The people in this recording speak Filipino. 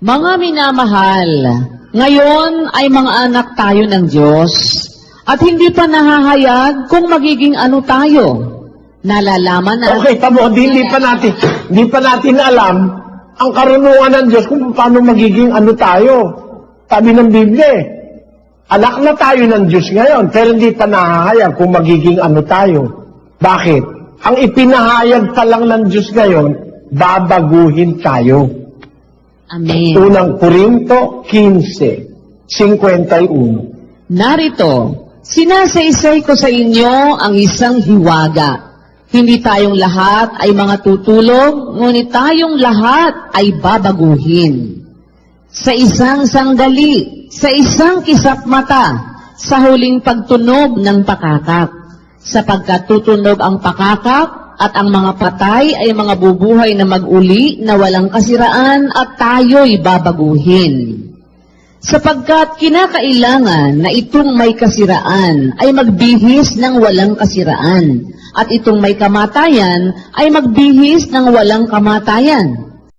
Mga minamahal, ngayon ay mga anak tayo ng Diyos at hindi pa nahahayag kung magiging ano tayo. Nalalaman na... Okay, tamo, hindi pa natin alam ang karunungan ng Diyos kung paano magiging ano tayo. Sabi ng Biblia, anak na tayo ng Diyos ngayon, pero hindi pa nahahayag kung magiging ano tayo. Bakit? Ang ipinahayag pa lang ng Diyos ngayon, babaguhin tayo. Amen. Unang Korinto 15:51. Narito, sinasaysay ko sa inyo ang isang hiwaga. Hindi tayong lahat ay mga tutulog, ngunit tayong lahat ay babaguhin. Sa isang sandali, sa isang kisap mata, sa huling pagtunog ng pakakak. Sapagkat tutunog ang pakakak, at ang mga patay ay mga bubuhay na mag-uli na walang kasiraan at tayo'y babaguhin. Sapagkat kinakailangan na itong may kasiraan ay magbihis ng walang kasiraan, at itong may kamatayan ay magbihis ng walang kamatayan.